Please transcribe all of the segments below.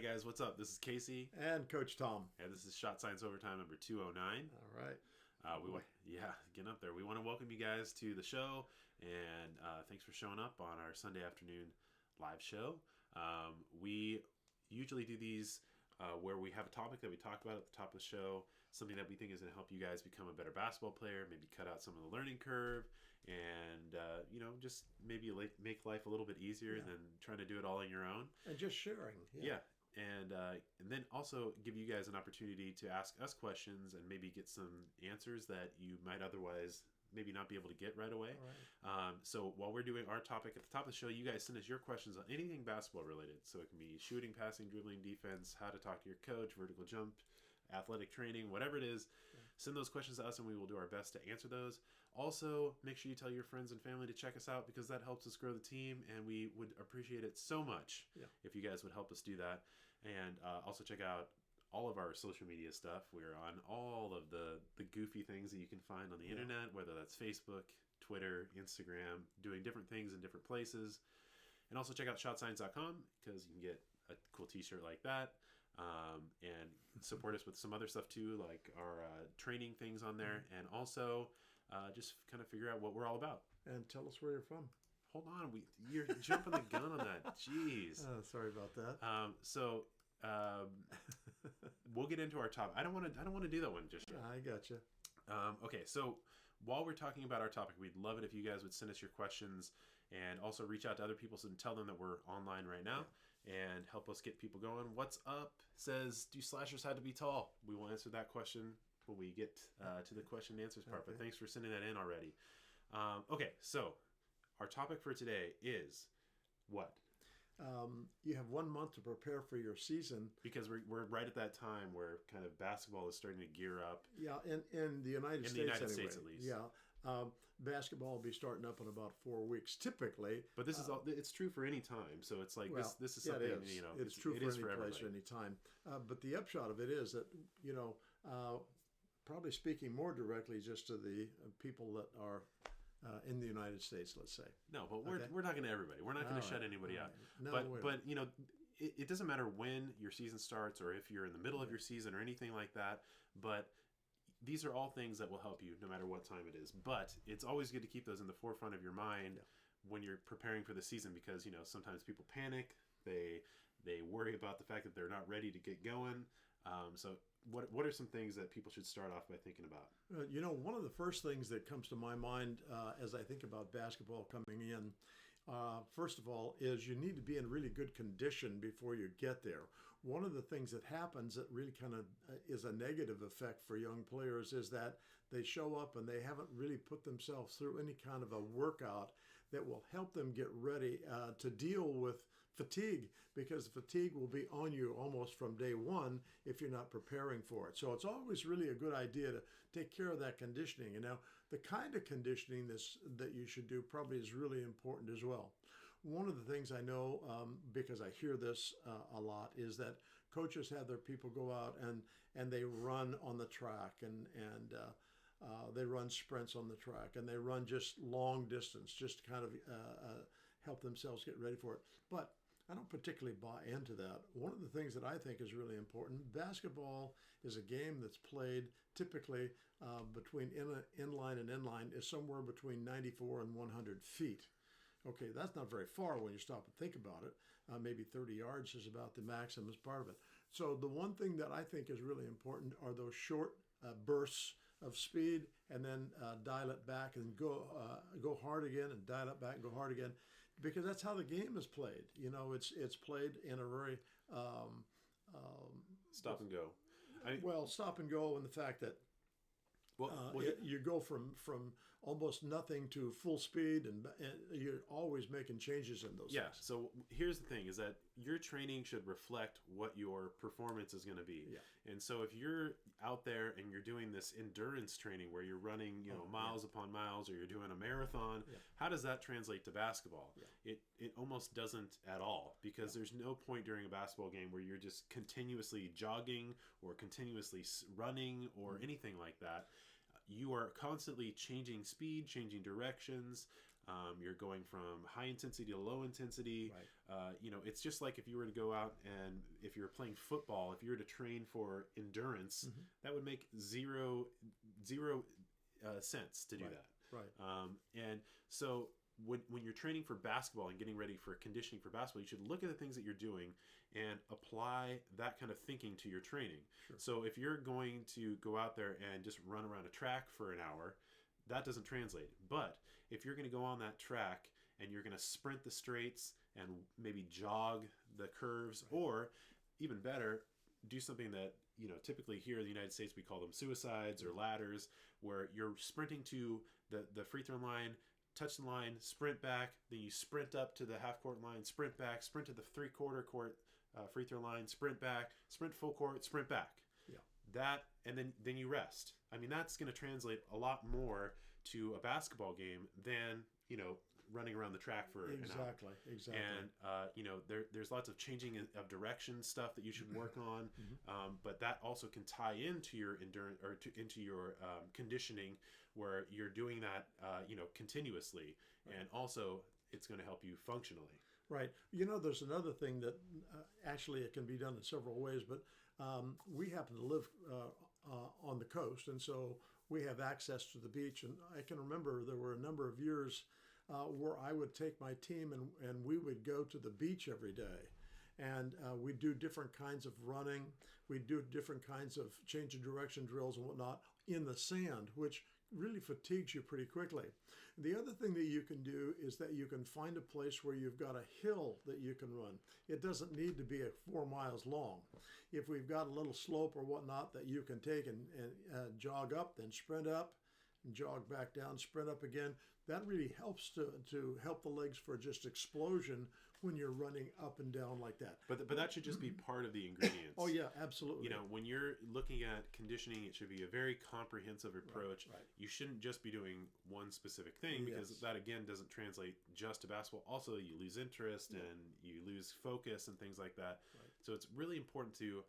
Hey guys, what's up? This is Casey. And Coach Tom. And this is Shot Science Overtime number 209. All right. Getting up there. We want to welcome you guys to the show, and thanks for showing up on our Sunday afternoon live show. We usually do these where we have a topic that we talk about at the top of the show, something that we think is going to help you guys become a better basketball player, maybe cut out some of the learning curve, and just maybe make life a little bit easier than trying to do it all on your own. And just sharing. Yeah. And then also give you guys an opportunity to ask us questions and maybe get some answers that you might otherwise maybe not be able to get right away. Right. So while we're doing our topic at the top of the show, you guys send us your questions on anything basketball related. So it can be shooting, passing, dribbling, defense, how to talk to your coach, vertical jump, athletic training, whatever it is. Send those questions to us and we will do our best to answer those. Also, make sure you tell your friends and family to check us out because that helps us grow the team, and we would appreciate it so much if you guys would help us do that. And also check out all of our social media stuff. We're on all of the goofy things that you can find on the internet, whether that's Facebook, Twitter, Instagram, doing different things in different places. And also check out shotscience.com because you can get a cool t-shirt like that. And support us with some other stuff too, like our training things on there, and also just kind of figure out what we're all about. And tell us where you're from. Hold on, you're jumping the gun on that. Jeez. Sorry about that. We'll get into our topic. I don't want to do that one just yet. I gotcha. Okay, so while we're talking about our topic, we'd love it if you guys would send us your questions and also reach out to other people and tell them that we're online right now and help us get people going. What's up says, do slashers have to be tall? We will answer that question when we get to the question and answers part, but thanks for sending that in already. Okay, so our topic for today is what? You have 1 month to prepare for your season. Because we're right at that time where kind of basketball is starting to gear up. Yeah, in the United States. In the United anyway. States, at least. Yeah. Basketball will be starting up in about 4 weeks, typically. But this is all. It's true for any time. So it's like this is something it is. It's true for any place or any time. But the upshot of it is that probably speaking more directly just to the people that are in the United States, let's say. No, but we're talking to everybody. We're not going to shut anybody out. No, but it doesn't matter when your season starts or if you're in the middle of your season or anything like that. But these are all things that will help you no matter what time it is. But it's always good to keep those in the forefront of your mind when you're preparing for the season because, sometimes people panic. They worry about the fact that they're not ready to get going. So what are some things that people should start off by thinking about? One of the first things that comes to my mind as I think about basketball coming in, first of all, is you need to be in really good condition before you get there. One of the things that happens that really kind of is a negative effect for young players is that they show up and they haven't really put themselves through any kind of a workout that will help them get ready to deal with fatigue, because fatigue will be on you almost from day one if you're not preparing for it. So it's always really a good idea to take care of that conditioning. And now the kind of conditioning that you should do probably is really important as well. One of the things I know, because I hear this a lot, is that coaches have their people go out and they run on the track and they run sprints on the track and they run just long distance just to kind of help themselves get ready for it. But I don't particularly buy into that. One of the things that I think is really important, basketball is a game that's played typically between inline and inline is somewhere between 94 and 100 feet. Okay, that's not very far when you stop and think about it. Maybe 30 yards is about the maximum part of it. So the one thing that I think is really important are those short bursts of speed, and then dial it back and go hard again, and dial it back and go hard again, because that's how the game is played. It's played in a very stop and go. Stop and go, and the fact that you go from almost nothing to full speed, and you're always making changes in those things. So here's the thing, is that your training should reflect what your performance is going to be. And so if you're out there and you're doing this endurance training where you're running miles upon miles, or you're doing a marathon, how does that translate to basketball? It almost doesn't at all, because there's no point during a basketball game where you're just continuously jogging or continuously running or anything like that. You are constantly changing speed, changing directions, You're going from high intensity to low intensity. Right. It's just like if you were to go out and if you were playing football, if you were to train for endurance, that would make zero sense to do Right. that. Right. And so when you're training for basketball and getting ready for conditioning for basketball, you should look at the things that you're doing and apply that kind of thinking to your training. Sure. So if you're going to go out there and just run around a track for an hour, that doesn't translate. But if you're going to go on that track and you're going to sprint the straights and maybe jog the curves, Right. or even better, do something that, typically here in the United States, we call them suicides or ladders, where you're sprinting to the free throw line, touch the line, sprint back, then you sprint up to the half court line, sprint back, sprint to the 3/4 court free throw line, sprint back, sprint full court, sprint back. Yeah. That, and then you rest. I mean, that's going to translate a lot more to a basketball game than, running around the track for an hour. Exactly. And there's lots of changing of direction stuff that you should work on, but that also can tie into your endurance or into your conditioning, where you're doing that continuously, and also it's going to help you functionally. Right. There's another thing that actually it can be done in several ways, but we happen to live on the coast, and so we have access to the beach. And I can remember there were a number of years where I would take my team and we would go to the beach every day. And we'd do different kinds of running. We'd do different kinds of change of direction drills and whatnot in the sand, which really fatigues you pretty quickly. The other thing that you can do is that you can find a place where you've got a hill that you can run. It doesn't need to be 4 miles long. If we've got a little slope or whatnot that you can take and jog up, then sprint up, and jog back down, sprint up again, that really helps to help the legs for just explosion when you're running up and down like that. But that should just be part of the ingredients. Oh yeah, absolutely. When you're looking at conditioning, it should be a very comprehensive approach. Right. You shouldn't just be doing one specific thing, because that again doesn't translate just to basketball. Also, you lose interest and you lose focus and things like that. Right. So it's really important to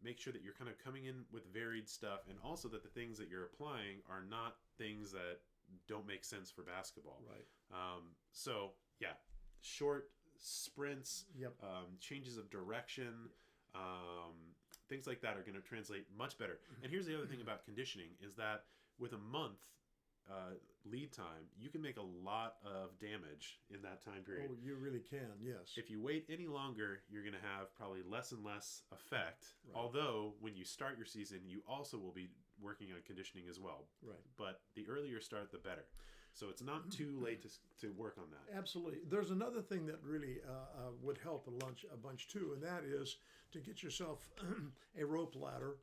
make sure that you're kind of coming in with varied stuff, and also that the things that you're applying are not things that don't make sense for basketball. Right. So yeah, short sprints, changes of direction, things like that are going to translate much better. And here's the other thing about conditioning is that with a month lead time, you can make a lot of damage in that time period. Oh, you really can, yes. If you wait any longer, you're going to have probably less and less effect. Right. Although when you start your season, you also will be working on conditioning as well. Right. But the earlier you start, the better. So it's not too late to work on that. Absolutely. There's another thing that really would help a bunch too, and that is to get yourself a rope ladder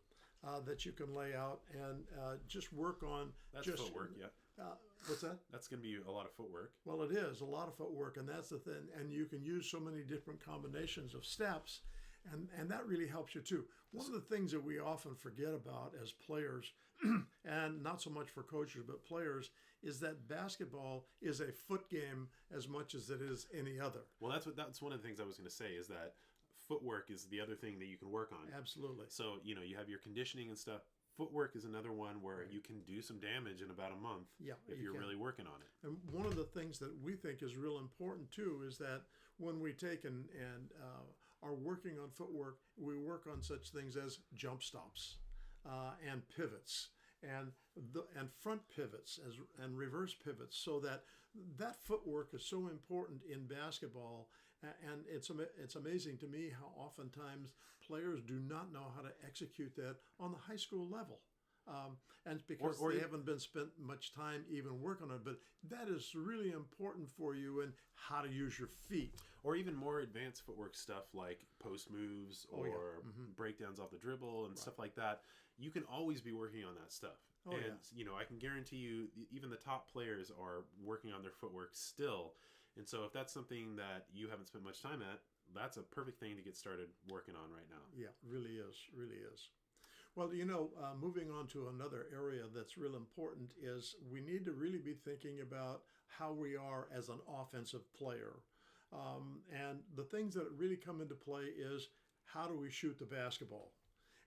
that you can lay out and just work on. That's just footwork, yeah. What's that? That's going to be a lot of footwork. Well, it is a lot of footwork, and that's the thing. And you can use so many different combinations of steps, and that really helps you too. One of the things that we often forget about as players, and not so much for coaches, but players, is that basketball is a foot game as much as it is any other. Well, that's one of the things I was going to say, is that footwork is the other thing that you can work on. Absolutely. So, you have your conditioning and stuff. Footwork is another one where you can do some damage in about a month if you're really working on it. And one of the things that we think is real important too is that when we take and are working on footwork, we work on such things as jump stops and pivots and front pivots and reverse pivots, so that footwork is so important in basketball. And it's amazing to me how oftentimes players do not know how to execute that on the high school level. And it's because they haven't been spent much time even working on it. But that is really important for you in how to use your feet. Or even more advanced footwork stuff like post moves or breakdowns off the dribble and stuff like that. You can always be working on that stuff. I can guarantee you even the top players are working on their footwork still. And so if that's something that you haven't spent much time at, that's a perfect thing to get started working on right now. Yeah, really is. Well, moving on to another area that's real important is we need to really be thinking about how we are as an offensive player. And the things that really come into play is how do we shoot the basketball?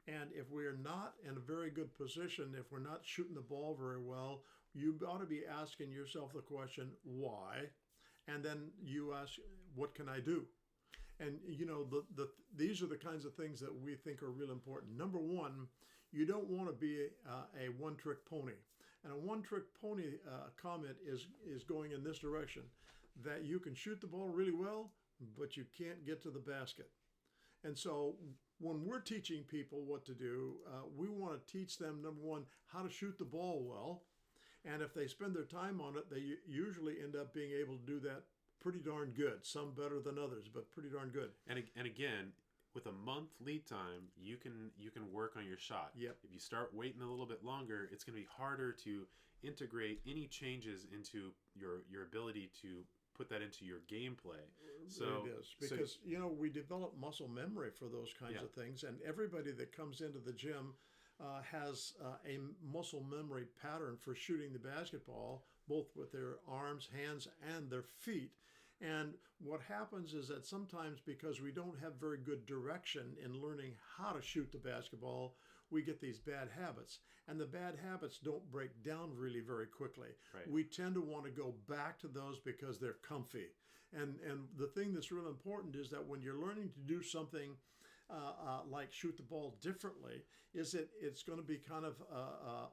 And if we're not in a very good position, if we're not shooting the ball very well, you ought to be asking yourself the question, why? And then you ask, what can I do? And you know, these are the kinds of things that we think are real important. Number one, you don't want to be a one-trick pony. And a one-trick pony comment is going in this direction, that you can shoot the ball really well, but you can't get to the basket. And so when we're teaching people what to do, we want to teach them, number one, how to shoot the ball well. And if they spend their time on it, they usually end up being able to do that pretty darn good. Some better than others, but pretty darn good. And again, with a month lead time, you can work on your shot. Yep. If you start waiting a little bit longer, it's going to be harder to integrate any changes into your ability to put that into your gameplay. So it is, because you know, we develop muscle memory for those kinds Yeah. of things, and everybody that comes into the gym has a muscle memory pattern for shooting the basketball, both with their arms, hands, and their feet. And what happens is that sometimes, because we don't have very good direction in learning how to shoot the basketball, we get these bad habits. And the bad habits don't break down really very quickly. Right. We tend to want to go back to those because they're comfy. And the thing that's real important is that when you're learning to do something like shoot the ball differently, is that it's going to be kind of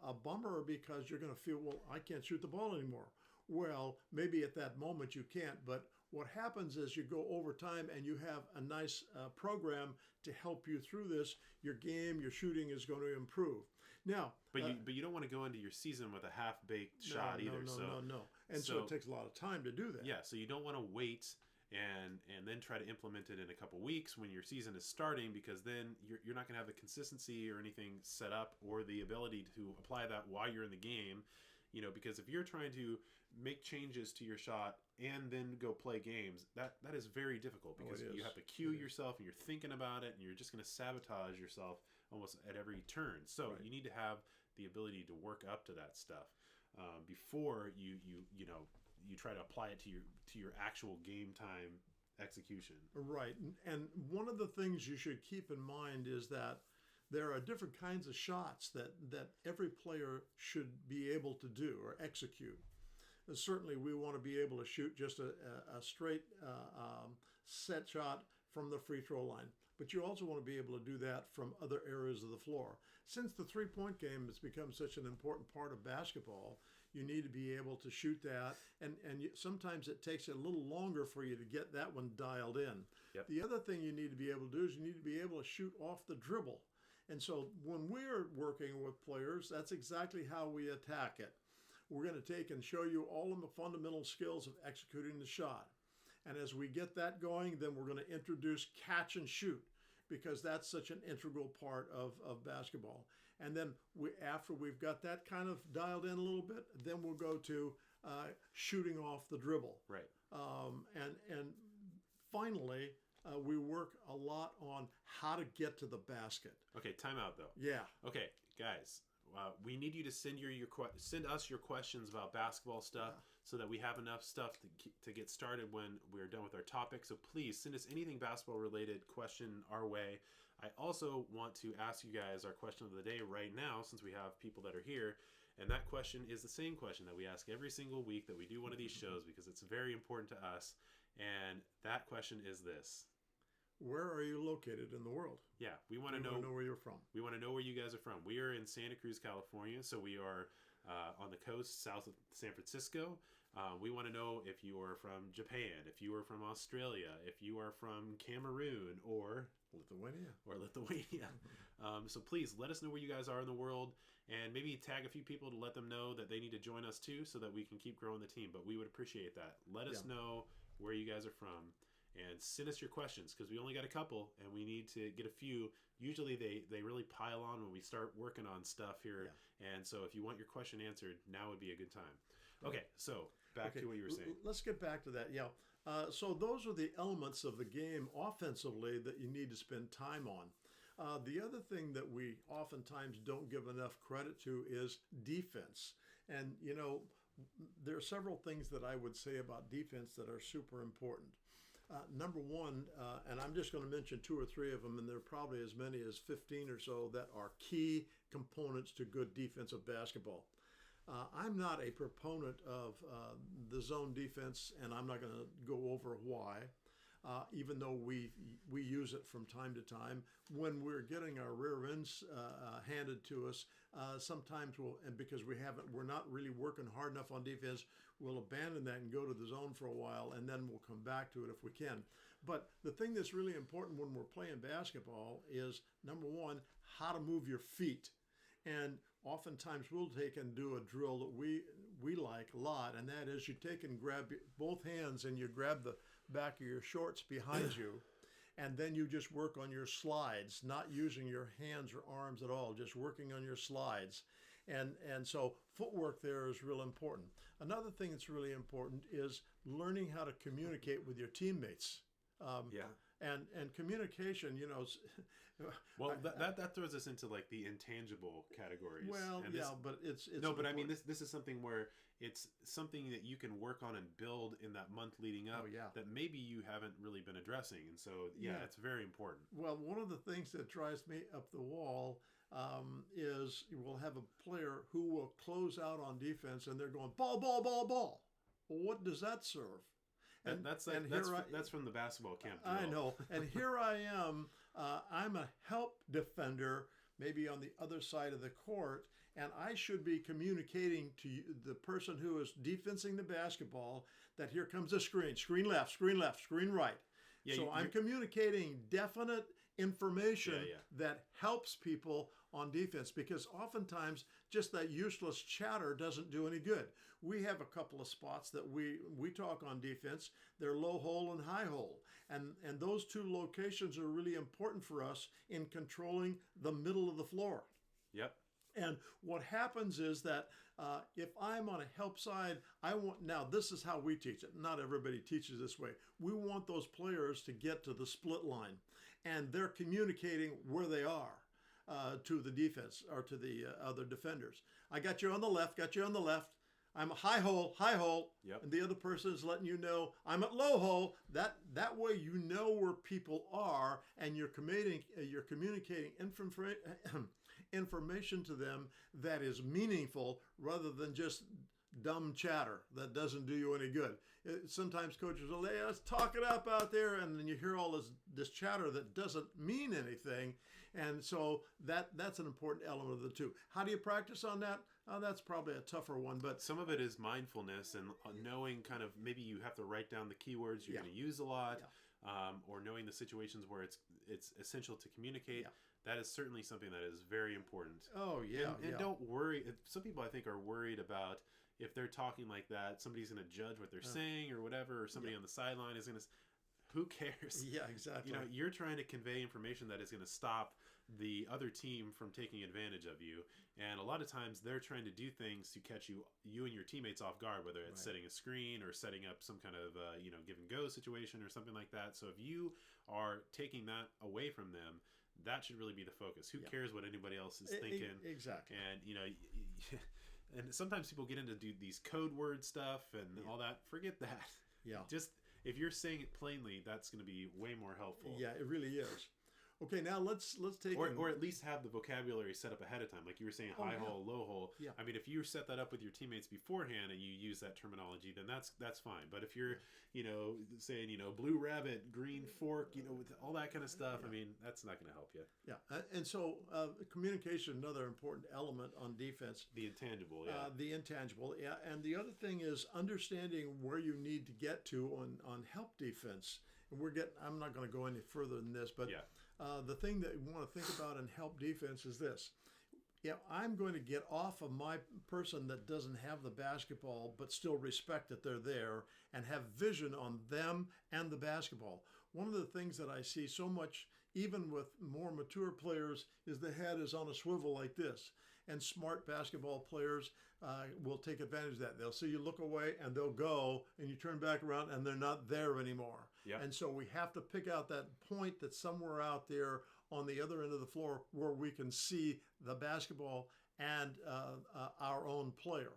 a bummer, because you're going to feel, well, I can't shoot the ball anymore. Well, maybe at that moment you can't, but what happens is you go over time and you have a nice program to help you through this. Your game, your shooting is going to improve. Now, but you don't want to go into your season with a half-baked shot either. No. And so it takes a lot of time to do that. Yeah, so you don't want to wait and then try to implement it in a couple weeks when your season is starting, because then you're not going to have the consistency or anything set up, or the ability to apply that while you're in the game. You know, because if you're trying to make changes to your shot and then go play games, that is very difficult, because you have to cue yourself, and you're thinking about it, and you're just going to sabotage yourself almost at every turn. So you need to have the ability to work up to that stuff before you try to apply it to your actual game time execution. Right. And one of the things you should keep in mind is that there are different kinds of shots that every player should be able to do or execute. And certainly we want to be able to shoot just a straight set shot from the free throw line. But you also want to be able to do that from other areas of the floor. Since the three-point game has become such an important part of basketball, you need to be able to shoot that. And sometimes it takes a little longer for you to get that one dialed in. Yep. The other thing you need to be able to do is you need to be able to shoot off the dribble. And so when we're working with players, that's exactly how we attack it. We're going to take and show you all of the fundamental skills of executing the shot. And as we get that going, then we're going to introduce catch and shoot, because that's such an integral part of basketball. And then after we've got that kind of dialed in a little bit, then we'll go to shooting off the dribble. Right. And finally, we work a lot on how to get to the basket. Okay, time out though. Yeah. Okay, guys, we need you to send send us your questions about basketball stuff, so that we have enough stuff to get started when we're done with our topic. So please send us anything basketball related question our way. I also want to ask you guys our question of the day right now, since we have people that are here. And that question is the same question that we ask every single week that we do one of these shows, because it's very important to us. And that question is this: where are you located in the world? Yeah, we want to know where you're from. We want to know where you guys are from. We are in Santa Cruz, California, so we are on the coast south of San Francisco. We want to know if you are from Japan, if you are from Australia, if you are from Cameroon or Lithuania. So please let us know where you guys are in the world, and maybe tag a few people to let them know that they need to join us too, so that we can keep growing the team. But we would appreciate that. Let us know where you guys are from, and send us your questions, because we only got a couple and we need to get a few. Usually they really pile on when we start working on stuff here. And so if you want your question answered, now would be a good time. Okay, so back to what you were saying. Let's get back to that. Yeah. So those are the elements of the game offensively that you need to spend time on. The other thing that we oftentimes don't give enough credit to is defense. And, you know, there are several things that I would say about defense that are super important. Number one, and I'm just going to mention two or three of them, and there are probably as many as 15 or so that are key components to good defensive basketball. I'm not a proponent of the zone defense, and I'm not going to go over why. Even though we use it from time to time when we're getting our rear ends handed to us, sometimes and because we're not really working hard enough on defense, we'll abandon that and go to the zone for a while, and then we'll come back to it if we can. But the thing that's really important when we're playing basketball is, number one, how to move your feet. And oftentimes we'll take and do a drill that we like a lot, and that is you take and grab both hands and you grab the back of your shorts behind you, and then you just work on your slides, not using your hands or arms at all, just working on your slides. And so footwork there is real important. Another thing that's really important is learning how to communicate with your teammates. And communication, well, that throws us into like the intangible categories. Well, and but it's no, but important. I mean this is something where it's something that you can work on and build in that month leading up that maybe you haven't really been addressing, and so it's very important. Well, one of the things that drives me up the wall is we'll have a player who will close out on defense, and they're going ball, ball, ball, ball. Well, what does that serve? And that's from the basketball camp drill. I know. And here I am. I'm a help defender, maybe on the other side of the court, and I should be communicating to the person who is defensing the basketball that here comes a screen left, screen right. Yeah, so I'm communicating definite information that helps people on defense, because oftentimes just that useless chatter doesn't do any good. We have a couple of spots that we talk on defense. They're low hole and high hole. And those two locations are really important for us in controlling the middle of the floor. Yep. And what happens is that if I'm on a help side, now this is how we teach it. Not everybody teaches this way. We want those players to get to the split line, and they're communicating where they are to the defense or to the other defenders. I got you on the left, I'm a high hole, yep. And the other person is letting you know I'm at low hole. That way you know where people are, and you're communicating information to them that is meaningful rather than just dumb chatter that doesn't do you any good. Sometimes coaches will say, let's talk it up out there, and then you hear all this chatter that doesn't mean anything. And so that's an important element of the two. How do you practice on that? That's probably a tougher one, but some of it is mindfulness and knowing kind of maybe you have to write down the keywords you're going to use a lot, or knowing the situations where it's essential to communicate. Yeah. That is certainly something that is very important. Oh, yeah. And don't worry. Some people, I think, are worried about if they're talking like that, somebody's going to judge what they're saying or whatever, or somebody on the sideline is going to... Who cares? Yeah, exactly. You're trying to convey information that is going to stop the other team from taking advantage of you. And a lot of times they're trying to do things to catch you and your teammates off guard, whether it's setting a screen or setting up some kind of, give and go situation or something like that. So if you are taking that away from them, that should really be the focus. Who cares what anybody else is thinking? Exactly. And, and sometimes people get into these code word stuff and all that. Forget that. Yeah. Just, if you're saying it plainly, that's going to be way more helpful. Yeah, it really is. Okay, now let's take or at least have the vocabulary set up ahead of time, like you were saying, high hole, low hole. Yeah. I mean, if you set that up with your teammates beforehand and you use that terminology, then that's fine. But if you're saying blue rabbit, green fork, with all that kind of stuff, I mean, that's not going to help you. Yeah, and so communication, another important element on defense. The intangible, the intangible, and the other thing is understanding where you need to get to on help defense. And I'm not going to go any further than this, but the thing that you want to think about in help defense is this. I'm going to get off of my person that doesn't have the basketball, but still respect that they're there and have vision on them and the basketball. One of the things that I see so much, even with more mature players, is the head is on a swivel like this. And smart basketball players will take advantage of that. They'll see you look away and they'll go, and you turn back around and they're not there anymore. Yep. And so we have to pick out that point that's somewhere out there on the other end of the floor where we can see the basketball and our own player.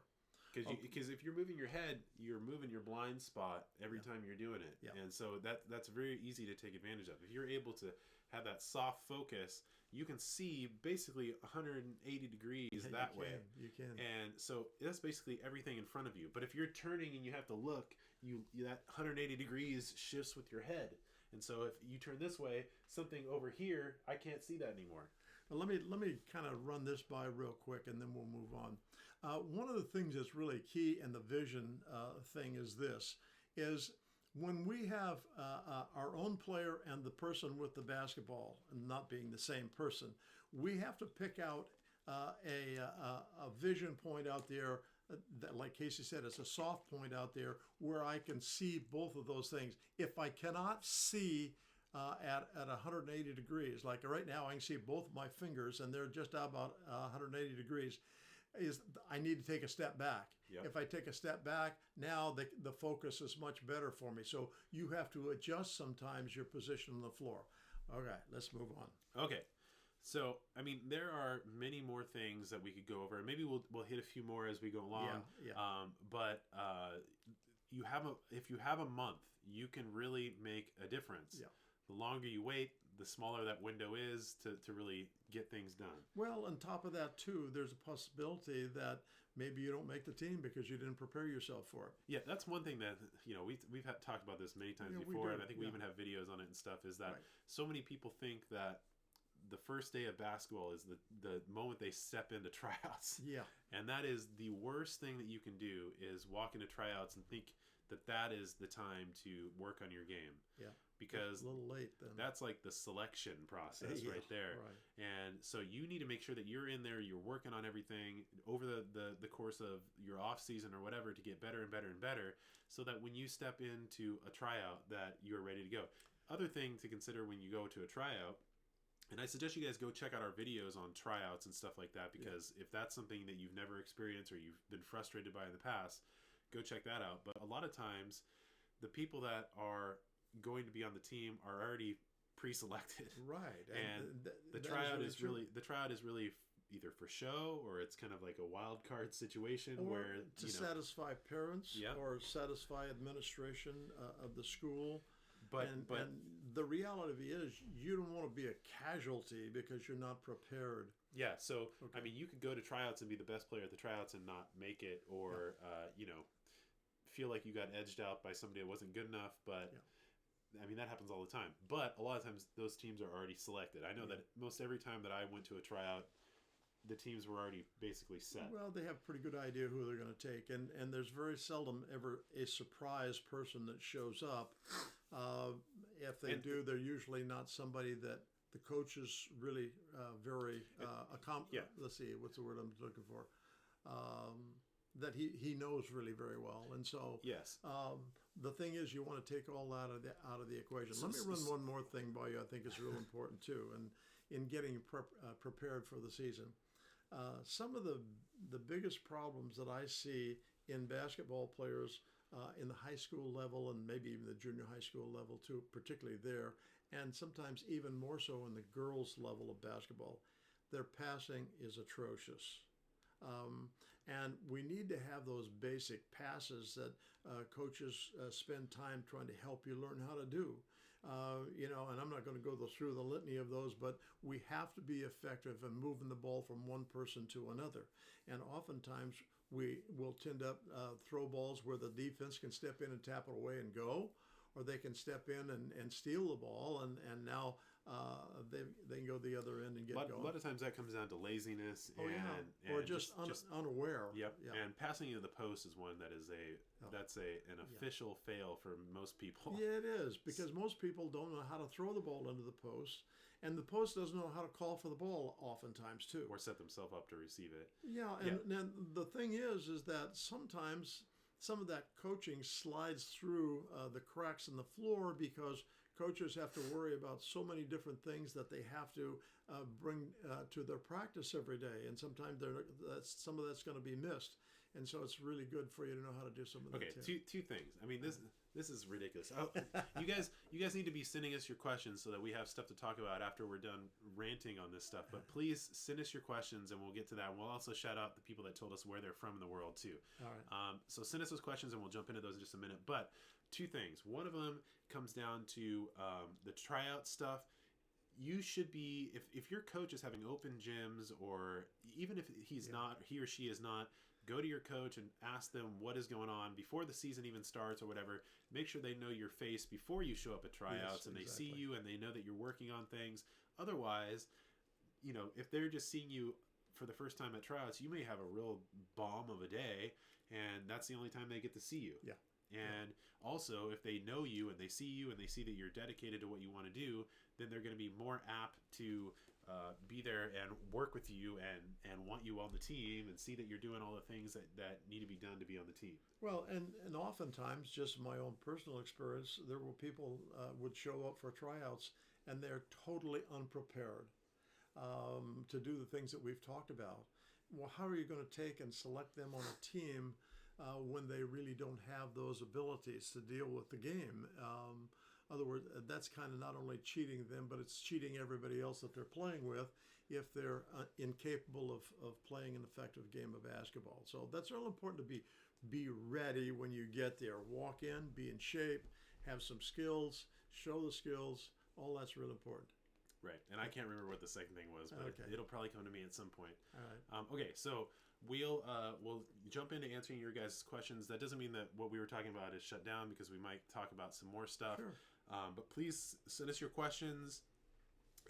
Because if you're moving your head, you're moving your blind spot every time you're doing it. Yeah. And so that's very easy to take advantage of. If you're able to have that soft focus, you can see basically 180 degrees that way. You can. And so that's basically everything in front of you. But if you're turning and you have to look, that 180 degrees shifts with your head. And so if you turn this way, something over here, I can't see that anymore. Well, let me kind of run this by real quick, and then we'll move on. One of the things that's really key in the vision thing is when we have our own player and the person with the basketball not being the same person, we have to pick out a vision point out there that, like Casey said, it's a soft point out there where I can see both of those things. If I cannot see at 180 degrees, like right now I can see both my fingers and they're just about 180 degrees, I need to take a step back. Yep. If I take a step back, now the focus is much better for me. So you have to adjust sometimes your position on the floor. Okay, let's move on. Okay. So, I mean, there are many more things that we could go over, and maybe we'll hit a few more as we go along. Yeah. But if you have a month, you can really make a difference. Yeah. The longer you wait, the smaller that window is to really get things done. Well, on top of that too, there's a possibility that maybe you don't make the team because you didn't prepare yourself for it. Yeah, that's one thing that we've talked about this many times before, and I think we even have videos on it and stuff. Is that so many people think that the first day of basketball is the moment they step into tryouts. Yeah. And that is the worst thing that you can do, is walk into tryouts and think that is the time to work on your game. Yeah. Because a little late then. That's like the selection process right there. Right. And so you need to make sure that you're in there, you're working on everything over the course of your off season or whatever to get better and better and better, so that when you step into a tryout that you're ready to go. Other thing to consider when you go to a tryout, and I suggest you guys go check out our videos on tryouts and stuff like that, because if that's something that you've never experienced or you've been frustrated by in the past, go check that out. But a lot of times, the people that are going to be on the team are already pre-selected. Right. And the tryout is really either for show, or it's kind of like a wild card situation, or where to satisfy parents, yeah, or satisfy administration of the school. But the reality is, you don't want to be a casualty because you're not prepared. Yeah, so I mean, you could go to tryouts and be the best player at the tryouts and not make it, or feel like you got edged out by somebody that wasn't good enough. But I mean, that happens all the time. But a lot of times, those teams are already selected. I know that most every time that I went to a tryout, the teams were already basically set. Well, they have a pretty good idea who they're going to take, and there's very seldom ever a surprise person that shows up. If they do, they're usually not somebody that the coach is really very let's see, what's the word I'm looking for? That he knows really very well, and so yes. The thing is, you want to take all that out of the equation. Let me run one more thing by you. I think is real important too, and in getting prepared for the season. Some of the biggest problems that I see in basketball players in the high school level, and maybe even the junior high school level too, particularly there, and sometimes even more so in the girls' level of basketball, their passing is atrocious. And we need to have those basic passes that coaches spend time trying to help you learn how to do. And I'm not going to go through the litany of those, but we have to be effective in moving the ball from one person to another. And oftentimes we will tend to throw balls where the defense can step in and tap it away and go, or they can step in and steal the ball, and now they can go the other end and get going. A lot of times that comes down to laziness or just unaware. Yep. Yeah. And passing into the post is one that is an official fail for most people. Yeah, it is, because most people don't know how to throw the ball into the post, and the post doesn't know how to call for the ball oftentimes too, or set themselves up to receive it. Yeah, and the thing is that sometimes some of that coaching slides through the cracks in the floor, because coaches have to worry about so many different things that they have to bring to their practice every day, and sometimes some of that's going to be missed. And so it's really good for you to know how to do some of that. Okay, two things. I mean, this is ridiculous. You guys need to be sending us your questions so that we have stuff to talk about after we're done ranting on this stuff. But please send us your questions, and we'll get to that. And we'll also shout out the people that told us where they're from in the world too. All right. So send us those questions, and we'll jump into those in just a minute. But two things. One of them comes down to the tryout stuff. You should be, if your coach is having open gyms, or even if he or she is not, go to your coach and ask them what is going on before the season even starts or whatever. Make sure they know your face before you show up at tryouts, and they see you and they know that you're working on things. Otherwise, if they're just seeing you for the first time at tryouts, you may have a real bomb of a day, and that's the only time they get to see you. Yeah. And also, if they know you and they see you and they see that you're dedicated to what you want to do, then they're going to be more apt to be there and work with you and want you on the team and see that you're doing all the things that need to be done to be on the team. Well, and oftentimes, just my own personal experience, there were people would show up for tryouts and they're totally unprepared to do the things that we've talked about. Well, how are you going to take and select them on a team when they really don't have those abilities to deal with the game? In other words, that's kind of not only cheating them, but it's cheating everybody else that they're playing with if they're incapable of playing an effective game of basketball. So that's real important to be ready when you get there. Walk in, be in shape, have some skills, show the skills. All that's real important. Right. And I can't remember what the second thing was, but it'll probably come to me at some point. All right. Okay, so we'll jump into answering your guys' questions. That doesn't mean that what we were talking about is shut down, because we might talk about some more stuff. Sure. But please send us your questions,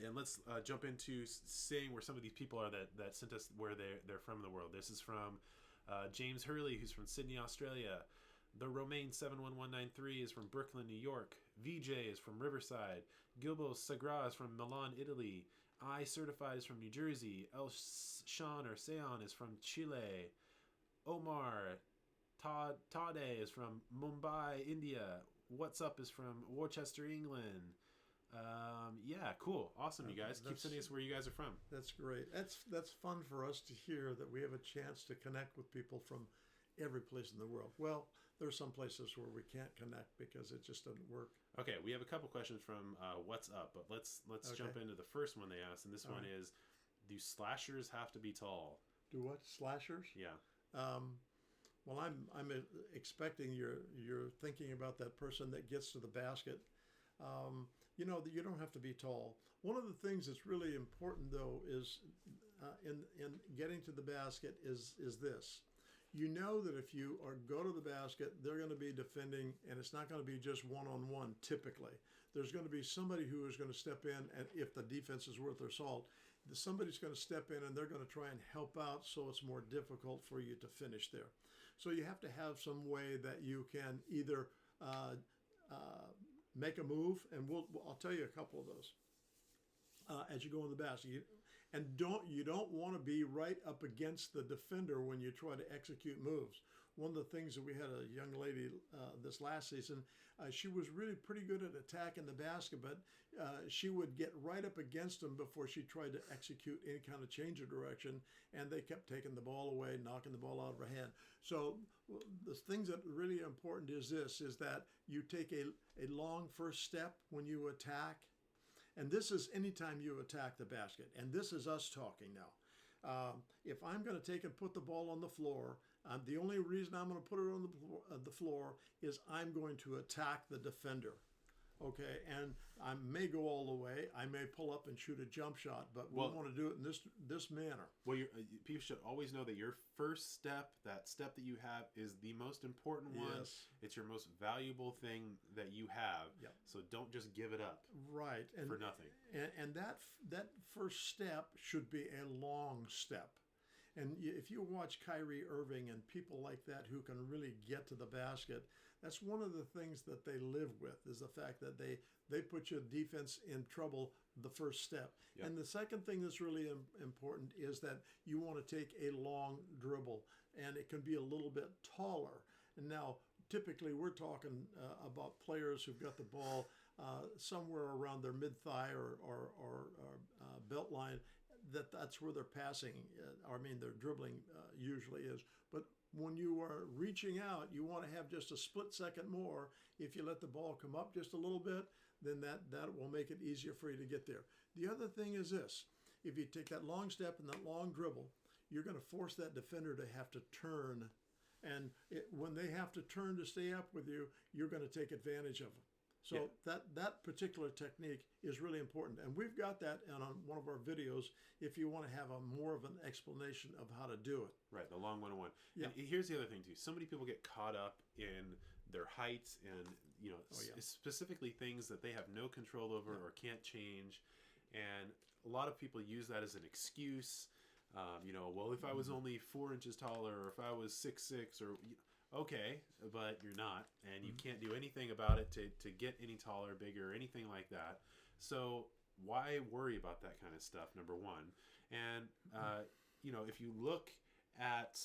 and let's jump into saying where some of these people are that sent us where they're from in the world. This is from James Hurley, who's from Sydney, Australia. The Romaine 71193 is from Brooklyn, New York. VJ is from Riverside. Gilbo Sagra is from Milan, Italy. I Certified is from New Jersey. El Shan or Seon is from Chile. Omar Tade is from Mumbai, India. What's Up is from Worcester, England. Yeah, cool. Awesome, you guys. Keep sending us where you guys are from. That's great. That's fun for us to hear that we have a chance to connect with people from every place in the world. Well, there's some places where we can't connect because it just doesn't work. Okay, we have a couple questions from What's Up, but let's jump into the first one they asked, and this one is, do slashers have to be tall? Do what? Slashers? Yeah. Well, I'm expecting you're thinking about that person that gets to the basket. You don't have to be tall. One of the things that's really important, though, is in getting to the basket is this. You know that if you go to the basket, they're going to be defending, and it's not going to be just one-on-one typically. There's going to be somebody who is going to step in, and if the defense is worth their salt, somebody's going to step in and they're going to try and help out, so it's more difficult for you to finish there. So you have to have some way that you can either make a move, and I'll tell you a couple of those as you go in the basket. And you don't want to be right up against the defender when you try to execute moves. One of the things that we had a young lady this last season, she was really pretty good at attacking the basket, but she would get right up against them before she tried to execute any kind of change of direction, and they kept taking the ball away, knocking the ball out of her hand. So the things that are really important is that you take a long first step when you attack. And this is anytime you attack the basket. And this is us talking now. If I'm going to take and put the ball on the floor, the only reason I'm going to put it on the floor is I'm going to attack the defender. Okay, and I may go all the way. I may pull up and shoot a jump shot, but we want to do it in this manner. Well, people should always know that your first step, that step that you have, is the most important one. Yes. It's your most valuable thing that you have. Yep. So don't just give it up. Right. For nothing. And that first step should be a long step. And if you watch Kyrie Irving and people like that who can really get to the basket, that's one of the things that they live with, is the fact that they put your defense in trouble the first step. Yep. And the second thing that's really important is that you want to take a long dribble, and it can be a little bit taller. And now, typically, we're talking about players who've got the ball somewhere around their mid-thigh or belt line. that's where their passing, their dribbling usually is. But when you are reaching out, you want to have just a split second more. If you let the ball come up just a little bit, then that will make it easier for you to get there. The other thing is this: if you take that long step and that long dribble, you're going to force that defender to have to turn. And when they have to turn to stay up with you, you're going to take advantage of them. So that particular technique is really important. And we've got that on one of our videos if you want to have more of an explanation of how to do it. Right, the long 101. Yeah. And here's the other thing, too. So many people get caught up in their height and, specifically things that they have no control over or can't change. And a lot of people use that as an excuse. Well, if I was only 4 inches taller, or if I was 6'6", or okay, but you're not, and you can't do anything about it to get any taller, bigger, or anything like that. So why worry about that kind of stuff? Number one, and if you look at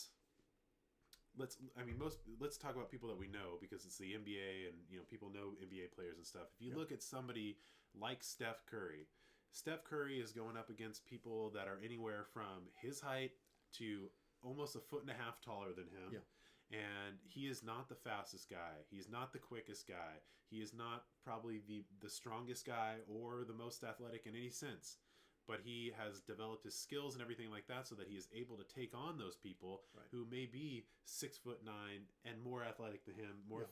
let's talk about people that we know, because it's the NBA, and people know NBA players and stuff. If you look at somebody like Steph Curry. Steph Curry is going up against people that are anywhere from his height to almost 1.5 feet taller than him. Yeah. And he is not the fastest guy. He's not the quickest guy. He is not probably the strongest guy or the most athletic in any sense. But he has developed his skills and everything like that so that he is able to take on those people who may be 6'9" and more athletic than him, more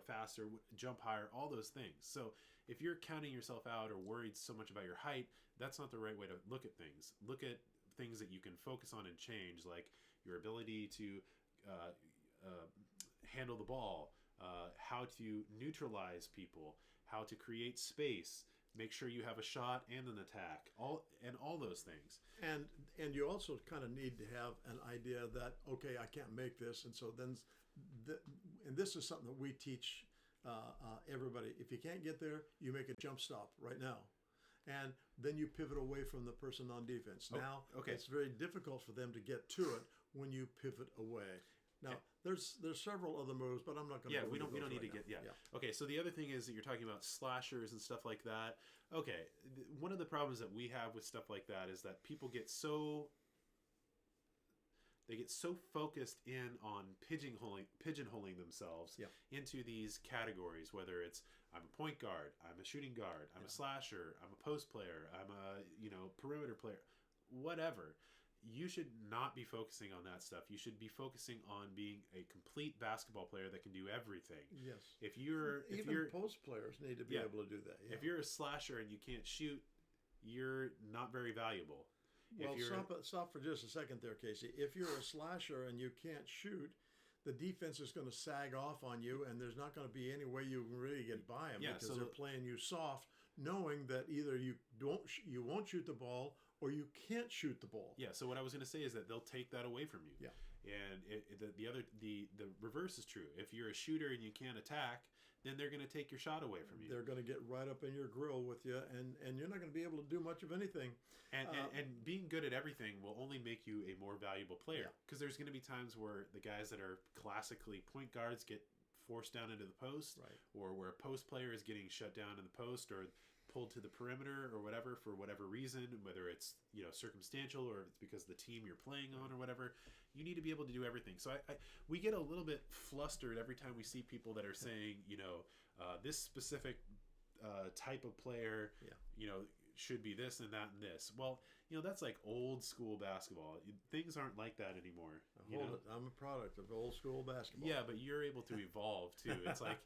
faster, jump higher, all those things. So if you're counting yourself out or worried so much about your height, that's not the right way to look at things. Look at things that you can focus on and change, like your ability to handle the ball, how to neutralize people, how to create space, make sure you have a shot and an attack, all those things. And you also kind of need to have an idea that, okay, I can't make this, and so then, and this is something that we teach everybody. If you can't get there, you make a jump stop right now, and then you pivot away from the person on defense. Now, it's very difficult for them to get to it when you pivot away. Now, there's several other moves, but I'm not going to. We don't need to get. Okay, so the other thing is that you're talking about slashers and stuff like that. Okay, one of the problems that we have with stuff like that is that people get so focused in on pigeonholing themselves into these categories, whether it's I'm a point guard, I'm a shooting guard, I'm a slasher, I'm a post player, I'm a perimeter player, whatever. You should not be focusing on that stuff. You should be focusing on being a complete basketball player that can do everything. Yes. Even post players need to be able to do that. Yeah. If you're a slasher and you can't shoot, you're not very valuable. Well, stop for just a second there, Casey. If you're a slasher and you can't shoot, the defense is going to sag off on you, and there's not going to be any way you can really get by them because they're playing you soft, knowing that either you won't shoot the ball or you can't shoot the ball. Yeah. So what I was going to say is that they'll take that away from you. Yeah. And the reverse is true. If you're a shooter and you can't attack, then they're going to take your shot away from you. They're going to get right up in your grill with you, and you're not going to be able to do much of anything. And being good at everything will only make you a more valuable player. Because there's going to be times where the guys that are classically point guards get forced down into the post, or where a post player is getting shut down in the post or pulled to the perimeter or whatever for whatever reason, whether it's circumstantial or it's because of the team you're playing on or whatever. You need to be able to do everything. So we get a little bit flustered every time we see people that are saying this specific type of player should be this and that and this. Well, that's like old school basketball. Things aren't like that anymore. I'm a product of old school basketball. Yeah, but you're able to evolve too. It's like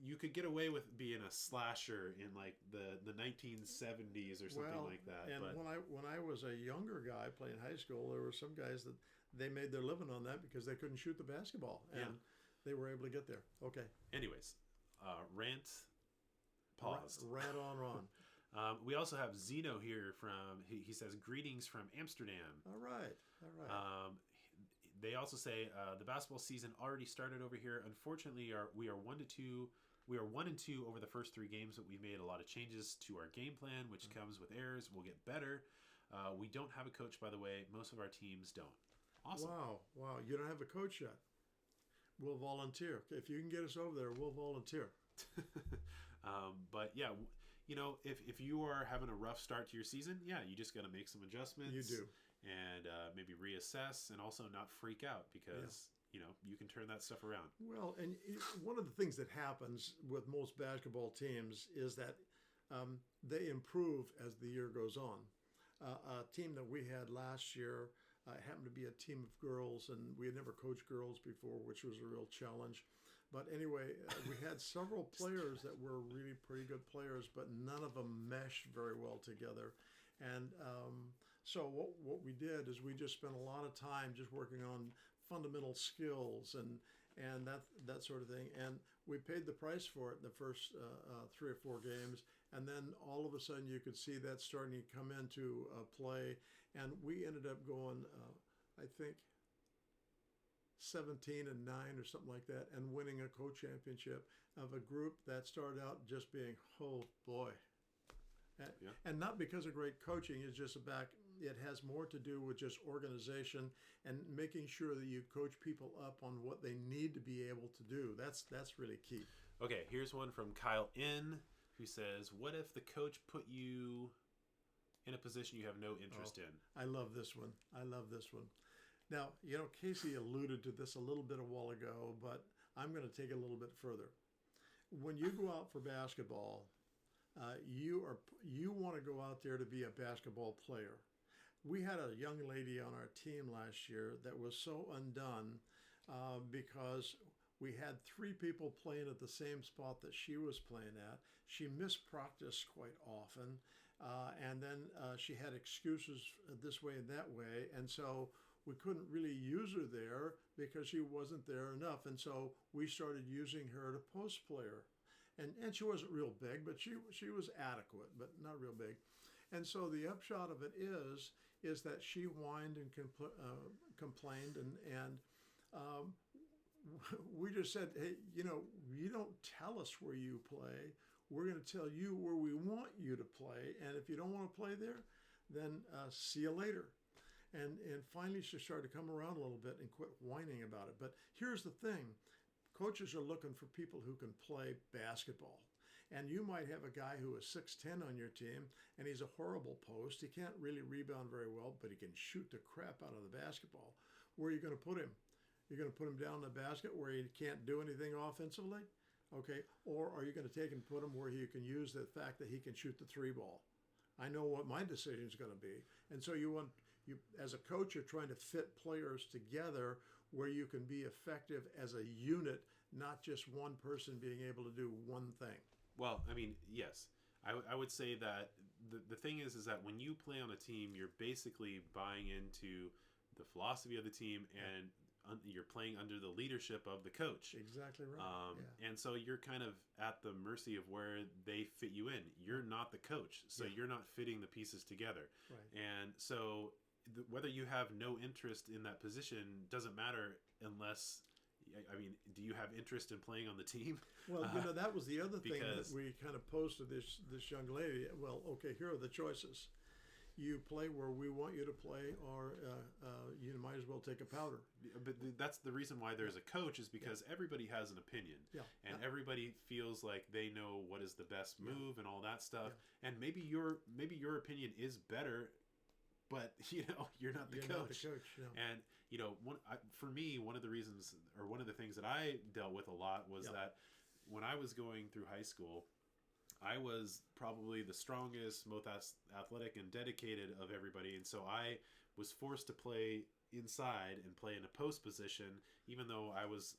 you could get away with being a slasher in like the 1970s or something like that. And when I was a younger guy playing high school, there were some guys that they made their living on that because they couldn't shoot the basketball, and they were able to get there. Okay. Anyways, rant paused. Rant on, Ron. We also have Zeno here he says greetings from Amsterdam. All right. They also say the basketball season already started over here. Unfortunately, we are 1-2. We are 1-2 over the first 3 games, but we've made a lot of changes to our game plan, which comes with errors. We'll get better. We don't have a coach, by the way. Most of our teams don't. Awesome. Wow. You don't have a coach yet. We'll volunteer. If you can get us over there, we'll volunteer. But yeah, if you are having a rough start to your season, yeah, you just got to make some adjustments. You do. And maybe reassess, and also not freak out because, you can turn that stuff around. Well, and one of the things that happens with most basketball teams is that they improve as the year goes on. A team that we had last year happened to be a team of girls, and we had never coached girls before, which was a real challenge. But anyway, we had several players that were really pretty good players, but none of them meshed very well together. And so what we did is we just spent a lot of time just working on fundamental skills and that sort of thing. And we paid the price for it in the first 3 or 4 games. And then all of a sudden you could see that starting to come into play. And we ended up going, I think, 17-9 or something like that, and winning a co-championship of a group that started out just being, oh boy. And not because of great coaching, it's just about, it has more to do with just organization and making sure that you coach people up on what they need to be able to do. That's really key. Okay, here's one from Kyle N, who says, what if the coach put you in a position you have no interest in? I love this one. Now, Casey alluded to this a little bit a while ago, but I'm going to take it a little bit further. When you go out for basketball, you want to go out there to be a basketball player. We had a young lady on our team last year that was so undone because we had 3 people playing at the same spot that she was playing at. She missed practice quite often, and then she had excuses this way and that way, and so we couldn't really use her there because she wasn't there enough. And so we started using her to post player. And she wasn't real big, but she was adequate, but not real big. And so the upshot of it is that she whined and complained. And we just said, hey, you don't tell us where you play. We're going to tell you where we want you to play. And if you don't want to play there, then see you later. And finally she started to come around a little bit and quit whining about it. But here's the thing. Coaches are looking for people who can play basketball. And you might have a guy who is 6'10" on your team, and he's a horrible post. He can't really rebound very well, but he can shoot the crap out of the basketball. Where are you going to put him? You're going to put him down in the basket where he can't do anything offensively? Okay. Or are you going to take and put him where you can use the fact that he can shoot the 3 ball? I know what my decision is going to be. And so you as a coach, you're trying to fit players together where you can be effective as a unit, not just one person being able to do one thing. Well, I mean, yes. I would say that the thing is that when you play on a team, you're basically buying into the philosophy of the team, and you're playing under the leadership of the coach. Exactly right. And so you're kind of at the mercy of where they fit you in. You're not the coach, so you're not fitting the pieces together. Right. And so whether you have no interest in that position doesn't matter unless, I mean, do you have interest in playing on the team? Well, that was the other thing that we kind of posed to this young lady. Well, okay, here are the choices. You play where we want you to play, or you might as well take a powder. But that's the reason why there's a coach, is because everybody has an opinion. And everybody feels like they know what is the best move and all that stuff. And maybe your opinion is better, but you're not the coach. Not the coach. And for me, one of the reasons, or one of the things that I dealt with a lot was that when I was going through high school, I was probably the strongest, most athletic and dedicated of everybody, and so I was forced to play inside and play in a post position, even though I was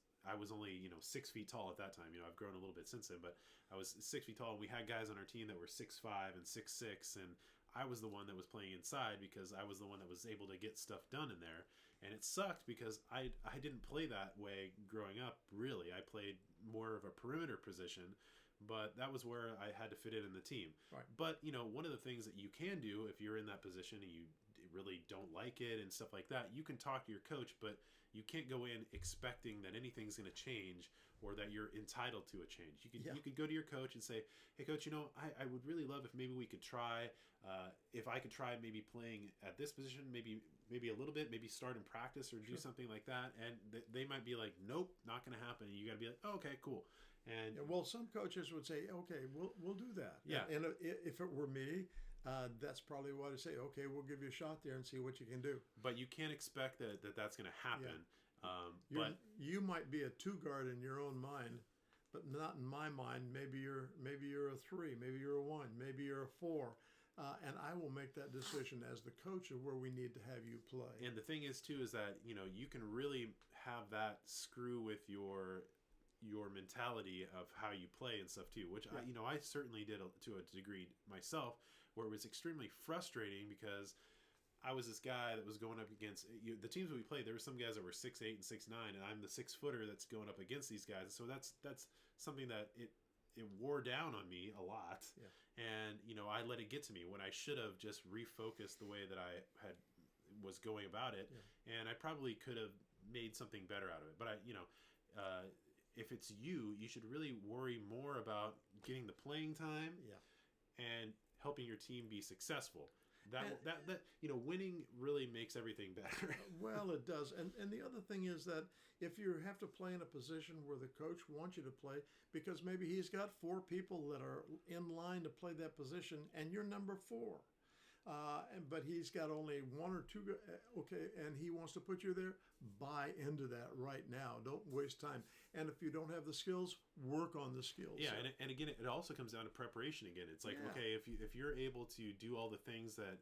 only 6 feet tall at that time. I've grown a little bit since then, but I was 6 feet tall, and we had guys on our team that were 6'5" and 6'6", and I was the one that was playing inside because I was the one that was able to get stuff done in there. And it sucked because I didn't play that way growing up, really. I played more of a perimeter position, but that was where I had to fit in the team. Right. But, one of the things that you can do if you're in that position and you really don't like it and stuff like that, you can talk to your coach, but you can't go in expecting that anything's going to change or that you're entitled to a change. You could go to your coach and say, hey, coach, I would really love if maybe we could try, if I could try maybe playing at this position, maybe maybe a little bit, maybe start in practice or do something like that. And they might be like, nope, not going to happen. And you got to be like, oh, okay, cool. And well, some coaches would say, okay, we'll do that. Yeah. And if it were me, that's probably what I say. Okay, we'll give you a shot there and see what you can do. But you can't expect that's going to happen. Yeah. But you might be a 2 guard in your own mind, but not in my mind. Maybe you're a 3, maybe you're a 1, maybe you're a 4. And I will make that decision as the coach of where we need to have you play. And the thing is, too, is that, you can really have that screw with your mentality of how you play and stuff, too, which I certainly did to a degree myself, where it was extremely frustrating because I was this guy that was going up against the teams that we played. There were some guys that were 6'8" and 6'9", and I'm the 6-footer that's going up against these guys. So that's something that it wore down on me a lot. Yeah. And, I let it get to me when I should have just refocused the way that I was going about it. Yeah. And I probably could have made something better out of it. But if it's you should really worry more about getting the playing time and helping your team be successful. Winning really makes everything better. Well, it does. And the other thing is that if you have to play in a position where the coach wants you to play, because maybe he's got 4 people that are in line to play that position, and you're number 4. But he's got only 1 or 2, okay, and he wants to put you there, buy into that right now. Don't waste time. And if you don't have the skills, work on the skills. Yeah, and again, it also comes down to preparation again. It's like, okay, if you're able to do all the things that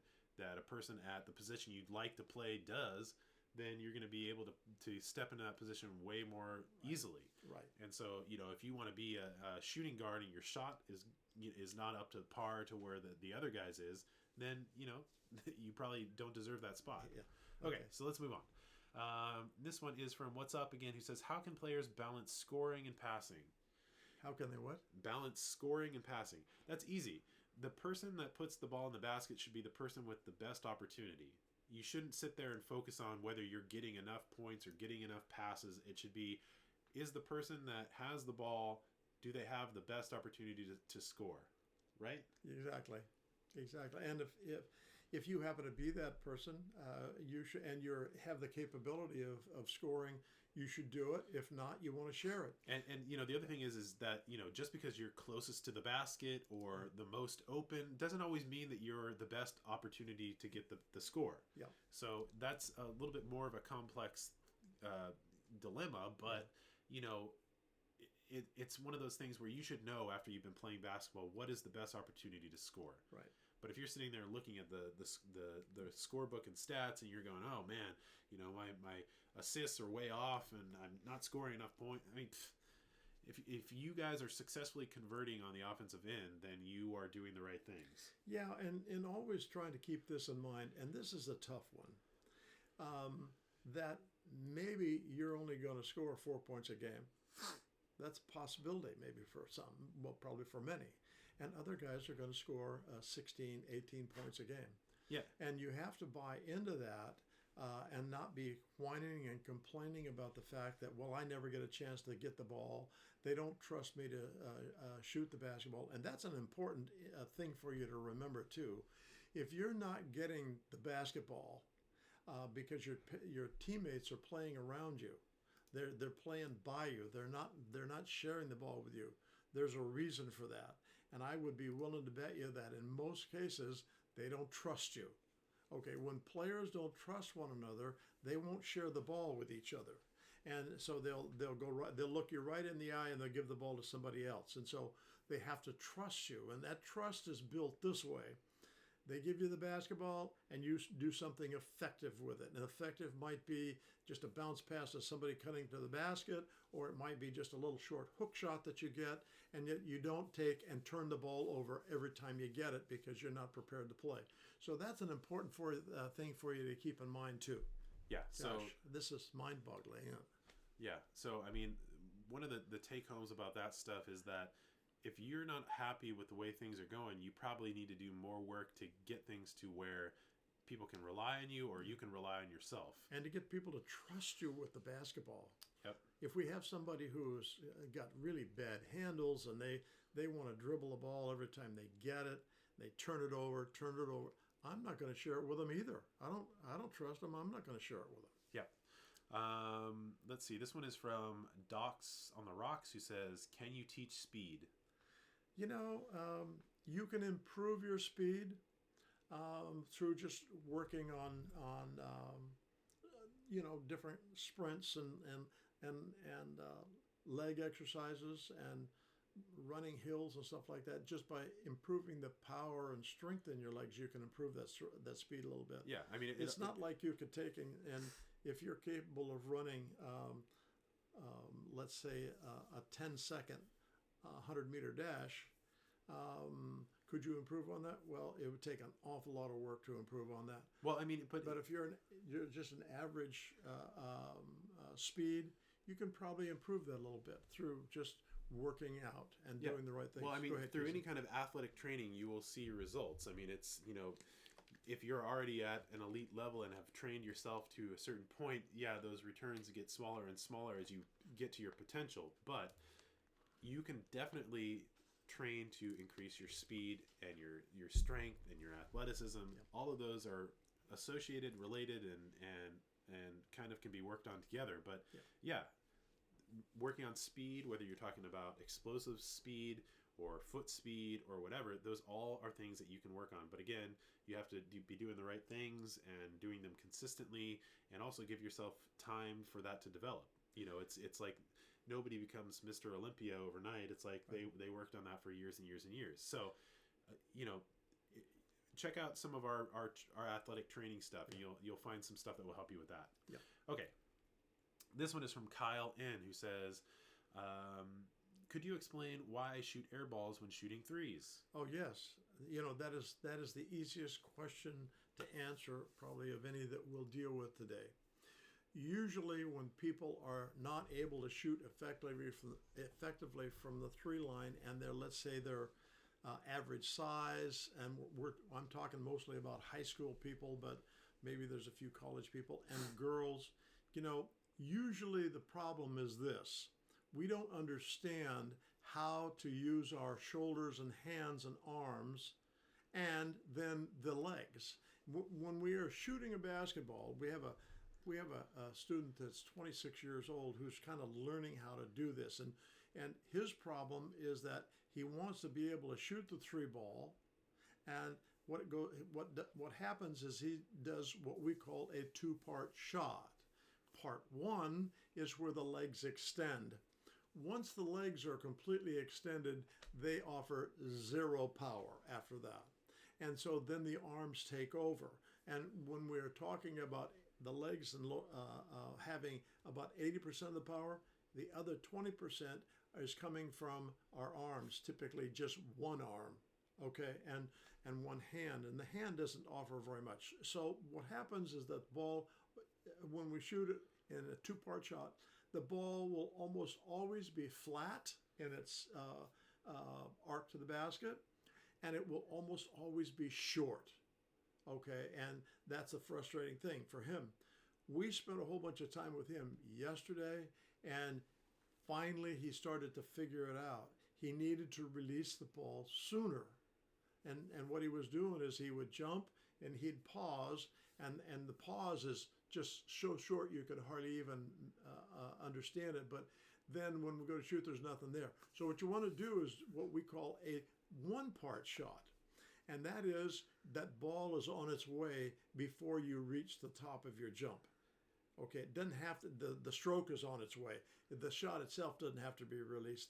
a person at the position you'd like to play does, then you're going to be able to step into that position way more easily. Right. And so, if you want to be a shooting guard and your shot is not up to par to where the other guys is, then, you probably don't deserve that spot. Yeah. Okay, so let's move on. This one is from What's Up Again, who says, how can players balance scoring and passing? How can they what? Balance scoring and passing. That's easy. The person that puts the ball in the basket should be the person with the best opportunity. You shouldn't sit there and focus on whether you're getting enough points or getting enough passes. It should be, is the person that has the ball, do they have the best opportunity to score? Right? Exactly. And if you happen to be that person, you should, and you have the capability of scoring, you should do it. If not, you want to share it. And the other thing is that just because you're closest to the basket or the most open doesn't always mean that you're the best opportunity to get the score. Yeah. So that's a little bit more of a complex dilemma, but it's one of those things where you should know after you've been playing basketball what is the best opportunity to score. Right. But if you're sitting there looking at the scorebook and stats and you're going, oh man, my assists are way off and I'm not scoring enough points. I mean, if you guys are successfully converting on the offensive end, then you are doing the right things. Yeah, and always trying to keep this in mind, and this is a tough one, that maybe you're only going to score 4 points a game. That's a possibility maybe for some, well, probably for many. And other guys are going to score 16, 18 points a game. Yeah. And you have to buy into that and not be whining and complaining about the fact that, well, I never get a chance to get the ball. They don't trust me to shoot the basketball. And that's an important thing for you to remember, too. If you're not getting the basketball because your teammates are playing around you, they're playing by you, they're not sharing the ball with you, there's a reason for that. And I would be willing to bet you that in most cases, they don't trust you. Okay, when players don't trust one another, they won't share the ball with each other. And so they'll look you right in the eye and they'll give the ball to somebody else. And so they have to trust you. And that trust is built this way. They give you the basketball and you do something effective with it. And effective might be just a bounce pass to somebody cutting to the basket, or it might be just a little short hook shot that you get, and yet you don't take and turn the ball over every time you get it because you're not prepared to play. So that's an important thing for you to keep in mind too. Yeah. So this is mind-boggling. Yeah. So I mean, one of the take-homes about that stuff is that if you're not happy with the way things are going, you probably need to do more work to get things to where people can rely on you or you can rely on yourself. And to get people to trust you with the basketball. Yep. If we have somebody who's got really bad handles and they want to dribble the ball every time they get it, they turn it over, I'm not going to share it with them either. I don't trust them. I'm not going to share it with them. Yeah. Let's see. This one is from Docs on the Rocks, who says, "Can you teach speed?" You know, you can improve your speed through just working on different sprints and leg exercises and running hills and stuff like that. Just by improving the power and strength in your legs, you can improve that speed a little bit. Yeah, I mean, it's not like you could take and if you're capable of running, let's say a 10-second 100-meter dash. Could you improve on that? Well, it would take an awful lot of work to improve on that. Well, I mean, but if you're just an average speed, you can probably improve that a little bit through just working out and doing the right things. Well, I mean, through any kind of athletic training, you will see results. I mean, it's, if you're already at an elite level and have trained yourself to a certain point, those returns get smaller and smaller as you get to your potential. But you can definitely train to increase your speed and your strength and your athleticism. Yep. All of those are associated, related, and kind of can be worked on together. But working on speed, whether you're talking about explosive speed or foot speed or whatever, those all are things that you can work on. But again, you have to be doing the right things and doing them consistently, and also give yourself time for that to develop. It's like nobody becomes Mr. Olympia overnight. It's like they worked on that for years and years and years. So, check out some of our athletic training stuff, and you'll find some stuff that will help you with that. Yeah. Okay. This one is from Kyle N, who says, "Could you explain why I shoot air balls when shooting threes?" Oh yes, that is the easiest question to answer probably of any that we'll deal with today. Usually, when people are not able to shoot effectively from the three line, and let's say they're average size, and I'm talking mostly about high school people, but maybe there's a few college people and girls. Usually the problem is this: we don't understand how to use our shoulders and hands and arms, and then the legs. When we are shooting a basketball, we have a student that's 26 years old who's kind of learning how to do this, and his problem is that he wants to be able to shoot the three ball, and what happens is he does what we call a two-part shot. Part one is where the legs extend. Once the legs are completely extended, they offer zero power after that. And so then the arms take over. And when we're talking about the legs and having about 80% of the power, the other 20% is coming from our arms, typically just one arm, okay, and one hand. And the hand doesn't offer very much. So what happens is that ball, when we shoot it in a two-part shot, the ball will almost always be flat in its arc to the basket, and it will almost always be short, okay? And that's a frustrating thing for him. We spent a whole bunch of time with him yesterday, and finally he started to figure it out. He needed to release the ball sooner. And what he was doing is he would jump and he'd pause, and the pause is just so short you could hardly even understand it. But then when we go to shoot, there's nothing there. So what you want to do is what we call a one-part shot. And that is that ball is on its way before you reach the top of your jump. Okay, it doesn't have to, the stroke is on its way. The shot itself doesn't have to be released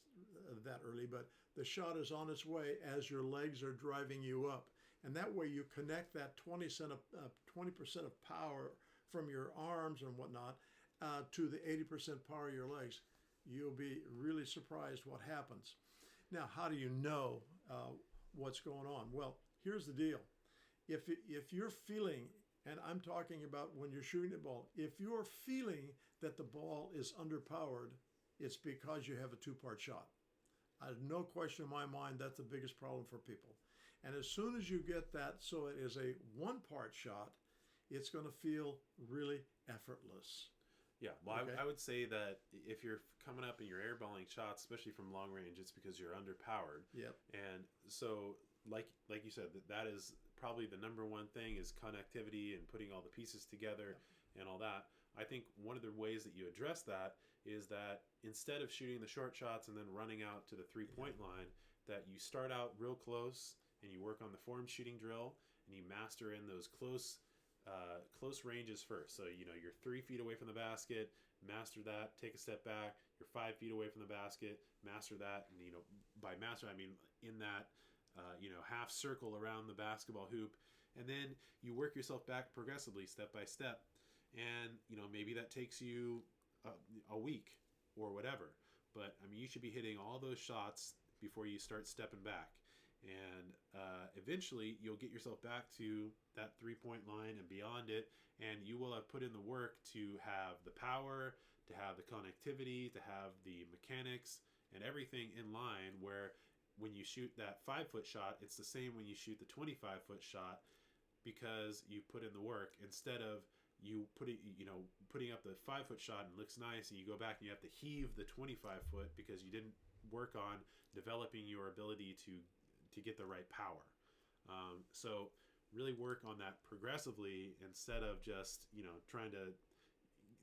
that early, but the shot is on its way as your legs are driving you up. And that way you connect that 20% of power from your arms and whatnot to the 80% power of your legs. You'll be really surprised what happens. Now, how do you know what's going on? Well, here's the deal. If you're feeling, and I'm talking about when you're shooting the ball, if you're feeling that the ball is underpowered, it's because you have a two-part shot. I have no question in my mind that's the biggest problem for people. And as soon as you get that, so it is a one-part shot, it's going to feel really effortless. Yeah, well, okay. I would say that if you're coming up and you're airballing shots, especially from long range, it's because you're underpowered. Yep. And so, like you said, that is probably the number one thing is connectivity and putting all the pieces together and all that. I think one of the ways that you address that is that instead of shooting the short shots and then running out to the 3-point line, that you start out real close and you work on the form shooting drill and you master in those close ranges first. So, you're 3 feet away from the basket, master that, take a step back, you're 5 feet away from the basket, master that. And, by master, I mean in that, half circle around the basketball hoop. And then you work yourself back progressively, step by step. And, maybe that takes you a week or whatever. But, I mean, you should be hitting all those shots before you start stepping back. And eventually you'll get yourself back to that 3-point line and beyond it. And you will have put in the work to have the power, to have the connectivity, to have the mechanics and everything in line, where when you shoot that 5-foot shot, it's the same when you shoot the 25-foot shot, because you put in the work instead of you putting up the 5-foot shot and it looks nice, and you go back and you have to heave the 25-foot because you didn't work on developing your ability to get the right power. So really work on that progressively instead of just trying to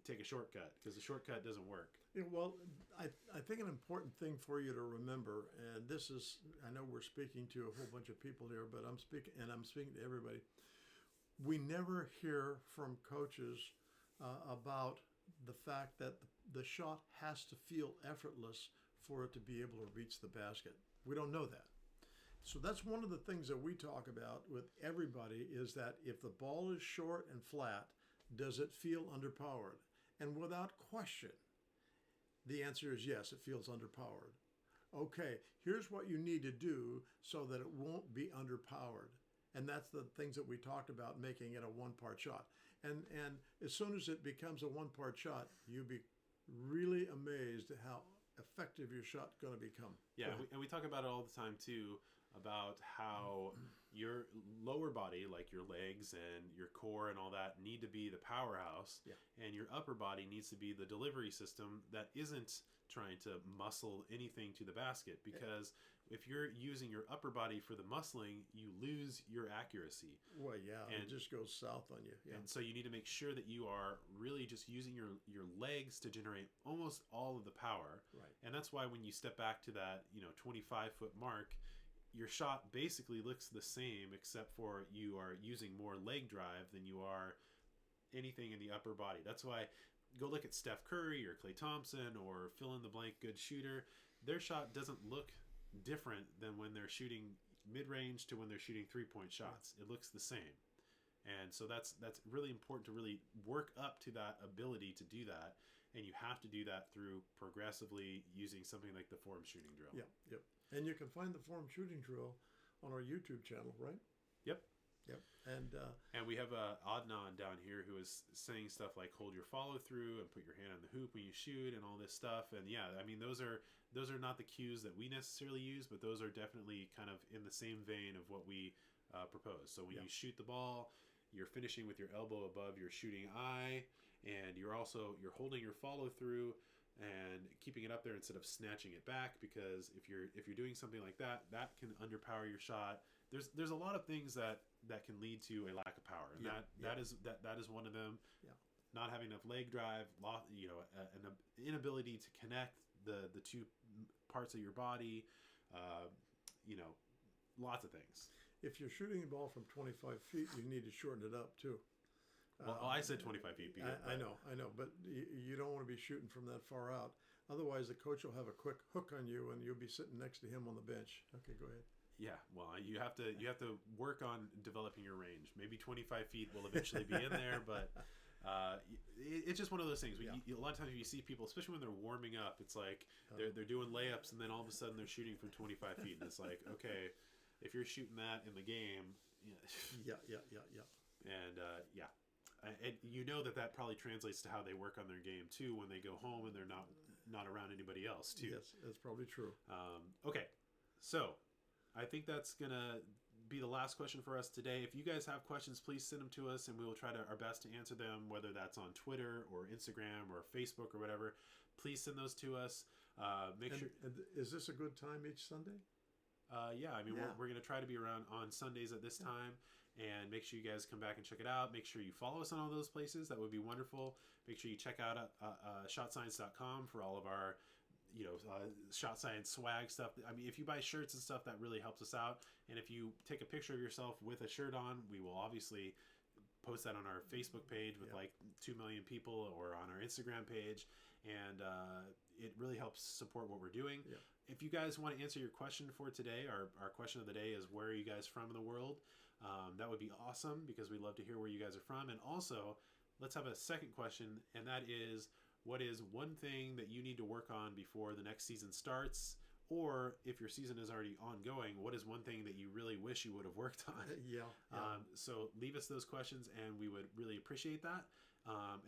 take a shortcut, because the shortcut doesn't work. Yeah, well, I think an important thing for you to remember, and this is, I know we're speaking to a whole bunch of people here, but I'm speaking to everybody. We never hear from coaches about the fact that the shot has to feel effortless for it to be able to reach the basket. We don't know that. So that's one of the things that we talk about with everybody, is that if the ball is short and flat, does it feel underpowered? And without question, the answer is yes, it feels underpowered. Okay, here's what you need to do so that it won't be underpowered. And that's the things that we talked about, making it a 1-part shot. And as soon as it becomes a 1-part shot, you'll be really amazed at how effective your shot's going to become. Yeah, and we talk about it all the time too, about how your lower body, like your legs and your core and all that, need to be the powerhouse, and your upper body needs to be the delivery system that isn't trying to muscle anything to the basket, because if you're using your upper body for the muscling, you lose your accuracy. Well, and it just goes south on you. Yeah. And so you need to make sure that you are really just using your legs to generate almost all of the power. Right. And that's why when you step back to that 25-foot mark, your shot basically looks the same, except for you are using more leg drive than you are anything in the upper body. That's why go look at Steph Curry or Klay Thompson or fill in the blank good shooter. Their shot doesn't look different than when they're shooting mid-range to when they're shooting 3-point shots. It looks the same. And so that's really important to really work up to that ability to do that. And you have to do that through progressively using something like the form shooting drill. Yeah, yep. And you can find the form shooting drill on our YouTube channel, right? Yep. And we have Adnan down here who is saying stuff like hold your follow through and put your hand on the hoop when you shoot and all this stuff. And yeah, I mean those are not the cues that we necessarily use, but those are definitely kind of in the same vein of what we propose. So when you shoot the ball, you're finishing with your elbow above your shooting eye, and you're holding your follow through and keeping it up there instead of snatching it back, because if you're doing something like that can underpower your shot. There's a lot of things that can lead to a lack of power, and that is one of them. Yeah. Not having enough leg drive, an inability to connect the two parts of your body, lots of things. If you're shooting the ball from 25 feet, you need to shorten it up too. Well, I said 25 feet. I know, but you don't want to be shooting from that far out. Otherwise, the coach will have a quick hook on you, and you'll be sitting next to him on the bench. Okay, go ahead. Yeah, well, you have to work on developing your range. Maybe 25 feet will eventually be in there, but it's just one of those things. A lot of times you see people, especially when they're warming up, it's like they're doing layups, and then all of a sudden they're shooting from 25 feet, and it's like, okay, if you're shooting that in the game, yeah. And and you know that probably translates to how they work on their game too when they go home and they're not around anybody else too. Yes, that's probably true. Okay, so I think that's gonna be the last question for us today. If you guys have questions, please send them to us, and we will try our best to answer them, whether that's on Twitter or Instagram or Facebook or whatever. Please send those to us. Make sure. And is this a good time each Sunday? Yeah, I mean we're going to try to be around on Sundays at this time, And make sure you guys come back and check it out. Make sure you follow us on all those places. That would be wonderful. Make sure you check out shotscience.com for all of our Shot Science swag stuff. I mean, if you buy shirts and stuff, that really helps us out. And if you take a picture of yourself with a shirt on, we will obviously post that on our Facebook page with like 2 million people, or on our Instagram page. And it really helps support what we're doing. Yeah. If you guys want to answer your question for today, our question of the day is, where are you guys from in the world? That would be awesome, because we'd love to hear where you guys are from. And also, let's have a second question, and that is, what is one thing that you need to work on before the next season starts? Or if your season is already ongoing, what is one thing that you really wish you would have worked on? Yeah. So leave us those questions, and we would really appreciate that.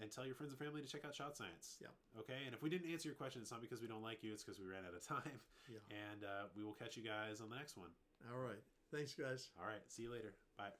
And tell your friends and family to check out Shot Science. Yeah. Okay? And if we didn't answer your question, it's not because we don't like you. It's because we ran out of time. Yeah. And we will catch you guys on the next one. All right. Thanks, guys. All right. See you later. Bye.